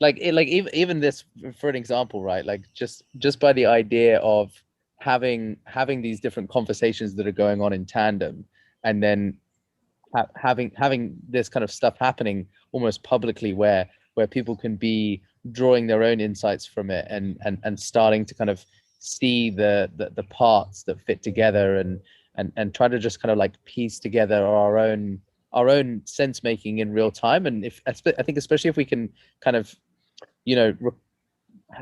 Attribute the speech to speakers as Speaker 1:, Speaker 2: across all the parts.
Speaker 1: like even this, for an example, right? Like just by the idea of having these different conversations that are going on in tandem, and then having this kind of stuff happening almost publicly, where people can be drawing their own insights from it, and starting to kind of see the parts that fit together, and try to just kind of like piece together our own sense making in real time. And if I think, especially if we can kind of, you know,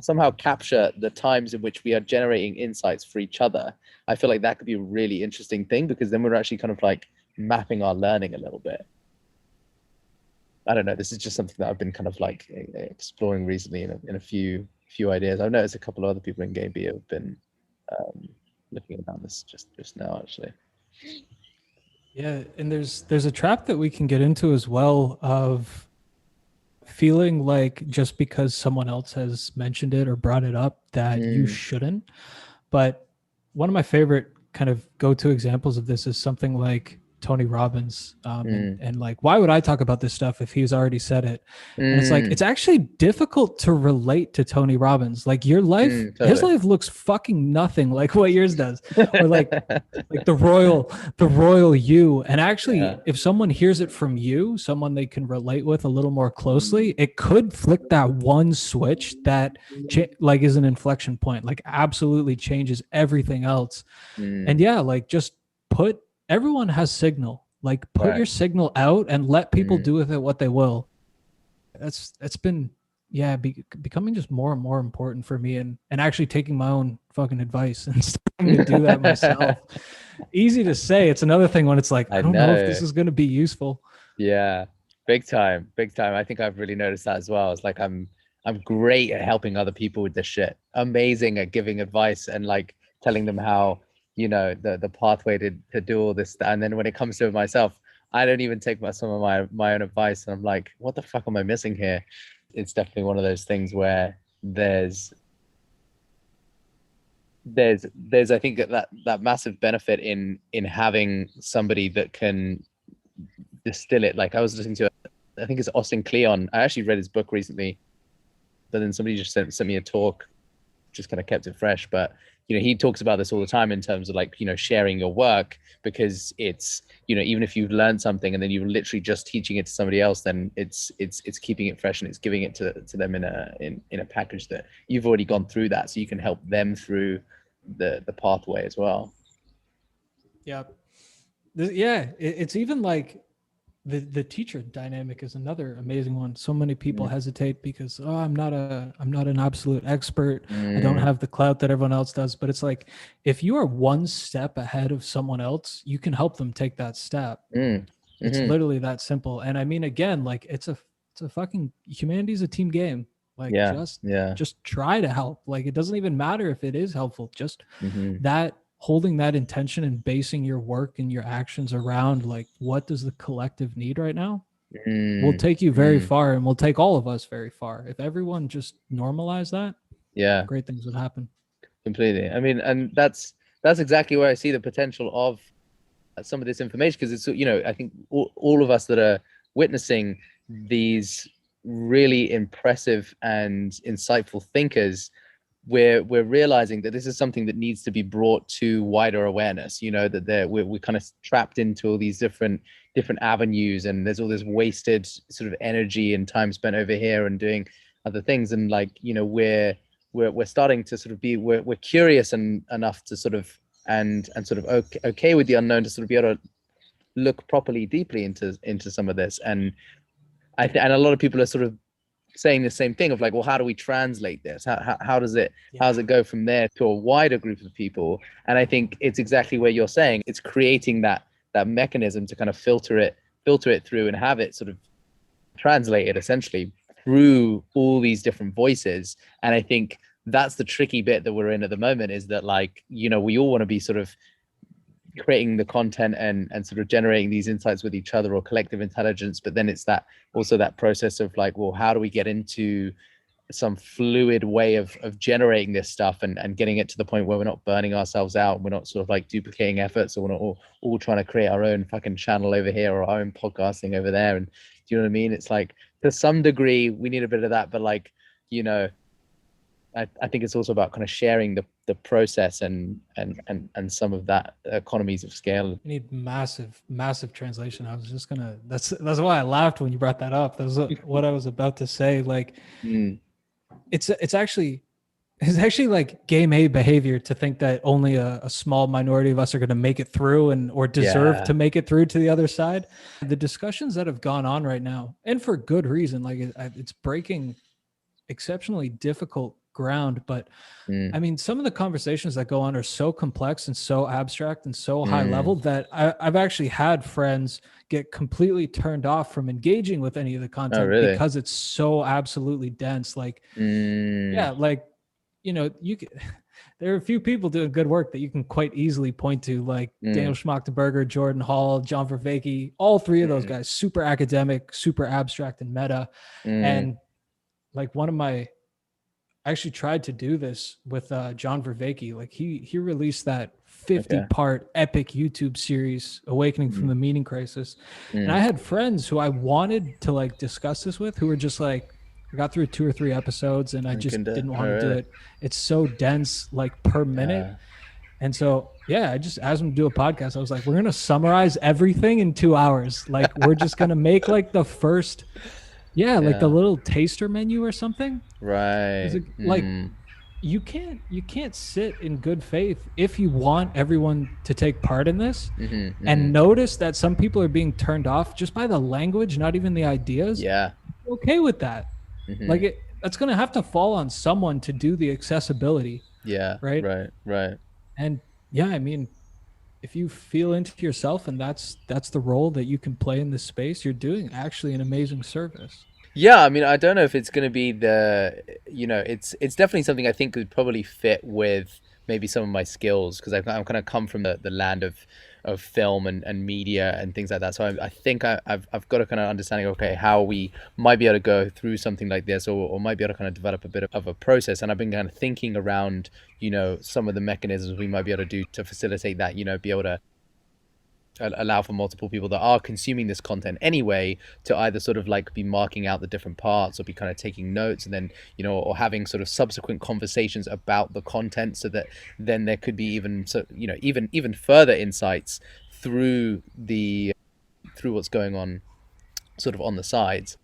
Speaker 1: somehow capture the times in which we are generating insights for each other, I feel like that could be a really interesting thing, because then we're actually kind of like mapping our learning a little bit. I don't know. This is just something that I've been kind of like exploring recently in a few ideas. I've noticed a couple of other people in Game B have been um, looking around this just now, actually.
Speaker 2: Yeah, and there's a trap that we can get into as well of feeling like just because someone else has mentioned it or brought it up that you
Speaker 1: Mm,
Speaker 2: shouldn't. But one of my favorite kind of go-to examples of this is something like Tony Robbins,
Speaker 1: mm,
Speaker 2: and like, why would I talk about this stuff if he's already said it? And it's like,
Speaker 1: mm,
Speaker 2: it's actually difficult to relate to Tony Robbins. Like your life, his
Speaker 1: totally.
Speaker 2: life looks fucking nothing like what yours does, or like the royal you. And
Speaker 1: Yeah.
Speaker 2: actually, if someone hears it from you, someone they can relate with a little more closely, it could flick that one switch that like is an inflection point, like absolutely changes everything else. And
Speaker 1: Mm,
Speaker 2: yeah, like just put everyone has signal, like put
Speaker 1: right.
Speaker 2: your signal out and let people
Speaker 1: Mm,
Speaker 2: do with it what they will. That's been, yeah, becoming just more and more important for me, and actually taking my own fucking advice and starting to do that myself. Easy to say, it's another thing when it's like,
Speaker 1: I
Speaker 2: I don't know if
Speaker 1: know.
Speaker 2: this is going to be useful.
Speaker 1: Yeah, big time, big time. I think I've really noticed that as well. It's like I'm great at helping other people with this shit. Amazing at giving advice and like telling them how, the pathway to do all this. And then when it comes to myself, I don't even take some of my own advice, and I'm like, what the fuck am I missing here? It's definitely one of those things where there's I think that massive benefit in having somebody that can distill it. Like I was listening to, I think it's Austin Kleon. I actually read his book recently, but then somebody just sent me a talk, just kind of kept it fresh. But he talks about this all the time in terms of like sharing your work, because it's even if you've learned something and then you're literally just teaching it to somebody else, then it's keeping it fresh, and it's giving it to them in a package that you've already gone through that, so you can help them through the pathway as well.
Speaker 2: Yeah. Yeah, it's even like the teacher dynamic is another amazing one. So many people
Speaker 1: Mm,
Speaker 2: hesitate because, oh, I'm not an absolute expert. I don't
Speaker 1: mm,
Speaker 2: have the clout that everyone else does. But it's like, if you are one step ahead of someone else, you can help them take that step.
Speaker 1: mm,
Speaker 2: It's
Speaker 1: mm-hmm.
Speaker 2: literally that simple. And I mean, again, like it's a fucking, humanity's a team game. Like
Speaker 1: Yeah,
Speaker 2: just
Speaker 1: yeah.
Speaker 2: just try to help. Like it doesn't even matter if it is helpful. Just
Speaker 1: Mm-hmm.
Speaker 2: that, holding that intention and basing your work and your actions around like, what does the collective need right now, will
Speaker 1: Mm,
Speaker 2: take you very
Speaker 1: mm,
Speaker 2: far and will take all of us very far. If everyone just normalize that,
Speaker 1: yeah.
Speaker 2: great things would happen.
Speaker 1: Completely. I mean, and that's exactly where I see the potential of some of this information, because it's I think all of us that are witnessing these really impressive and insightful thinkers, we're realizing that this is something that needs to be brought to wider awareness. That we're kind of trapped into all these different avenues, and there's all this wasted sort of energy and time spent over here and doing other things, and like we're starting to sort of be we're curious and enough to sort of and sort of okay with the unknown, to sort of be able to look properly deeply into some of this. And and a lot of people are sort of saying the same thing of like, well, how do we translate this? How does it
Speaker 2: Yeah.
Speaker 1: go from there to a wider group of people? And I think it's exactly where you're saying, it's creating that mechanism to kind of filter it through and have it sort of translated essentially through all these different voices. And I think that's the tricky bit that we're in at the moment, is that like we all want to be sort of creating the content and sort of generating these insights with each other, or collective intelligence, but then it's that also that process of like, well, how do we get into some fluid way of generating this stuff, and getting it to the point where we're not burning ourselves out, and we're not sort of like duplicating efforts, or we're not all trying to create our own fucking channel over here or our own podcasting over there. And do you know what I mean? It's like to some degree we need a bit of that, but like, you know, I think it's also about kind of sharing the process and some of that economies of scale.
Speaker 2: You need massive translation. I was just gonna. That's why I laughed when you brought that up. That was what I was about to say. Like, it's actually like game A behavior to think that only a small minority of us are going to make it through or deserve to make it through to the other side. The discussions that have gone on right now, and for good reason, like it's breaking exceptionally difficult ground, but I mean, some of the conversations that go on are so complex and so abstract and so high level that I've actually had friends get completely turned off from engaging with any of the content because it's so absolutely dense. Like, yeah, like, you know, there are a few people doing good work that you can quite easily point to, like Daniel Schmachtenberger, Jordan Hall, John Vervaeke, all three of those guys, super academic, super abstract and meta. And like I actually tried to do this with John Vervaeke. Like he released that 50-part epic YouTube series, Awakening from the Meaning Crisis. And I had friends who I wanted to like discuss this with who were just like, I got through 2 or 3 episodes and I just didn't want to do it. It's so dense, like per minute. And so, yeah, I just asked him to do a podcast. I was like, we're going to summarize everything in 2 hours. Like, we're just going to make like the first, like the little taster menu or something.
Speaker 1: Right.
Speaker 2: Like you can't sit in good faith if you want everyone to take part in this and notice that some people are being turned off just by the language, not even the ideas.
Speaker 1: Yeah.
Speaker 2: Okay with that. Like that's going to have to fall on someone to do the accessibility.
Speaker 1: Yeah.
Speaker 2: Right. And yeah, I mean, if you feel into yourself and that's the role that you can play in this space, you're doing actually an amazing service.
Speaker 1: Yeah, I mean, I don't know if it's going to be it's definitely something I think would probably fit with maybe some of my skills, because I'm kind of come from the land of film and media and things like that. So I think I've got a kind of understanding of, okay, how we might be able to go through something like this, or might be able to kind of develop a bit of a process. And I've been kind of thinking around, some of the mechanisms we might be able to do to facilitate that, be able to allow for multiple people that are consuming this content anyway to either sort of like be marking out the different parts or be kind of taking notes, and then or having sort of subsequent conversations about the content, so that then there could be even further insights through what's going on sort of on the sides.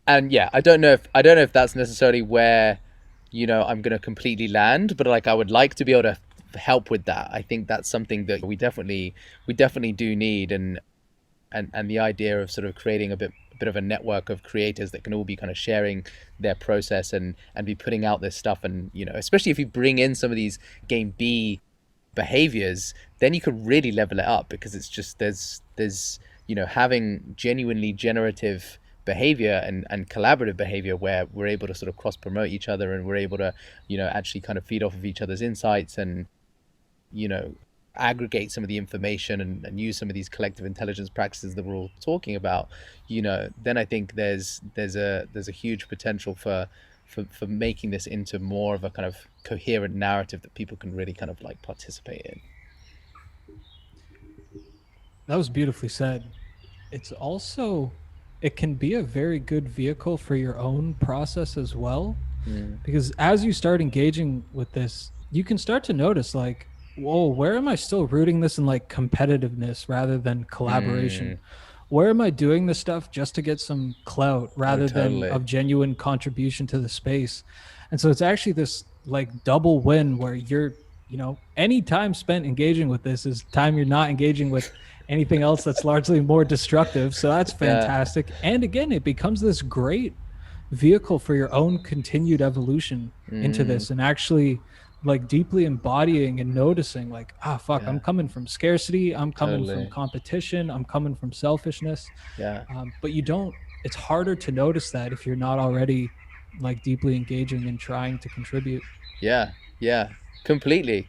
Speaker 1: And yeah, I don't know if that's necessarily where I'm going to completely land, but like I would like to be able to help with that. I think that's something that we definitely do need, and the idea of sort of creating a bit of a network of creators that can all be kind of sharing their process and be putting out this stuff. And especially if you bring in some of these game B behaviors, then you could really level it up, because it's just there's having genuinely generative behavior and collaborative behavior where we're able to sort of cross promote each other, and we're able to actually kind of feed off of each other's insights, and aggregate some of the information and use some of these collective intelligence practices that we're all talking about, then I think there's a huge potential for making this into more of a kind of coherent narrative that people can really kind of like participate in.
Speaker 2: That was beautifully said. It can be a very good vehicle for your own process as well, because as you start engaging with this, you can start to notice like, whoa, where am I still rooting this in like competitiveness rather than collaboration? Where am I doing this stuff just to get some clout rather than of genuine contribution to the space? And so it's actually this like double win where you're, any time spent engaging with this is time you're not engaging with anything else that's largely more destructive. So that's fantastic. Yeah. And again, it becomes this great vehicle for your own continued evolution into this, and actually like deeply embodying and noticing like, I'm coming from scarcity, I'm coming from competition, I'm coming from selfishness. But it's harder to notice that if you're not already like deeply engaging and trying to contribute.
Speaker 1: Completely.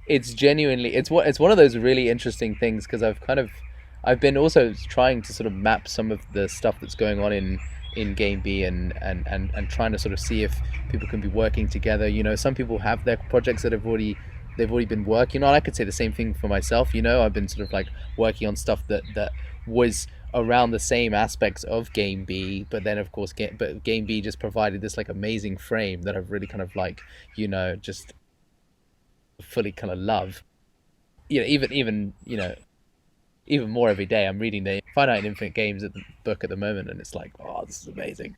Speaker 1: It's genuinely, it's one of those really interesting things, because I've been also trying to sort of map some of the stuff that's going on in Game B and trying to sort of see if people can be working together. Some people have their projects that they've already been working on. I could say the same thing for myself. I've been sort of like working on stuff that was around the same aspects of game B, but then of course game B just provided this like amazing frame that I've really kind of like, just fully kind of love. Even even more every day. I'm reading the Finite and Infinite Games book at the moment, and it's like, oh, this is amazing.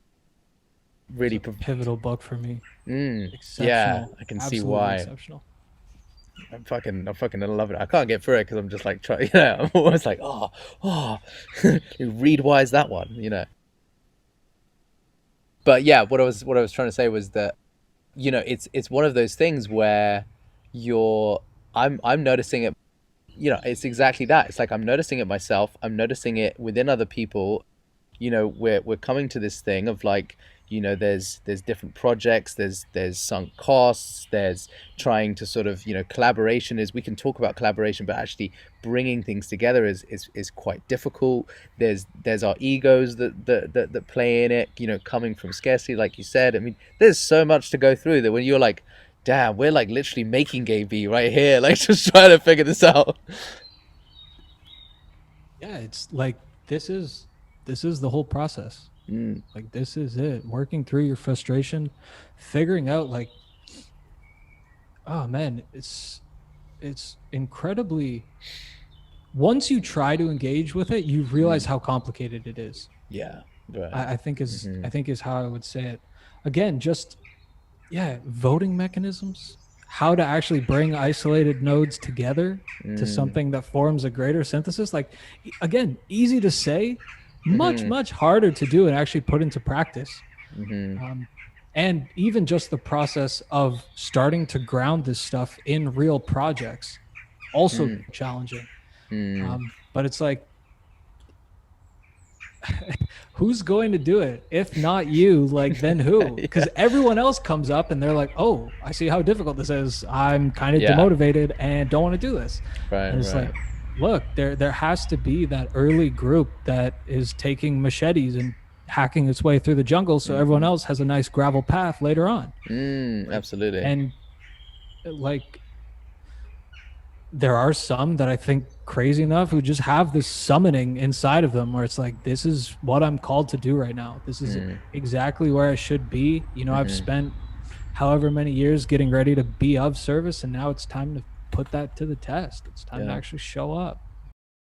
Speaker 1: Really
Speaker 2: pivotal book for me.
Speaker 1: Exceptional. Yeah, I can see why.
Speaker 2: Exceptional.
Speaker 1: I'm fucking love it. I can't get through it because I'm just like trying. I'm always like, read why is that one, But yeah, what I was trying to say was that, it's one of those things where I'm noticing it. It's exactly that. It's like I'm noticing it myself. I'm noticing it within other people. We're coming to this thing of like, there's different projects, there's sunk costs, there's trying to sort of, collaboration is, we can talk about collaboration, but actually bringing things together is quite difficult. There's our egos that play in it, coming from scarcity, like you said. I mean, there's so much to go through that when you're like, damn, we're like literally making game B right here, like just trying to figure this out.
Speaker 2: Yeah, it's like this is the whole process. Like this is it. Working through your frustration, figuring out like, oh man, it's incredibly, once you try to engage with it, you realize how complicated it is.
Speaker 1: Yeah. Right.
Speaker 2: I think is how I would say it. Again, just voting mechanisms, how to actually bring isolated nodes together to something that forms a greater synthesis. Like, again, easy to say, much harder to do and actually put into practice. And even just the process of starting to ground this stuff in real projects, also challenging. But it's like, who's going to do it? If not you, like then who? Because everyone else comes up and they're like, oh, I see how difficult this is. I'm kind of demotivated and don't want to do this. And it's like, look, there has to be that early group that is taking machetes and hacking its way through the jungle so everyone else has a nice gravel path later on.
Speaker 1: Absolutely.
Speaker 2: And like, there are some that I think crazy enough who just have this summoning inside of them where it's like, this is what I'm called to do right now. This is exactly where I should be. I've spent however many years getting ready to be of service, and now it's time to put that to the test. It's time to actually show up.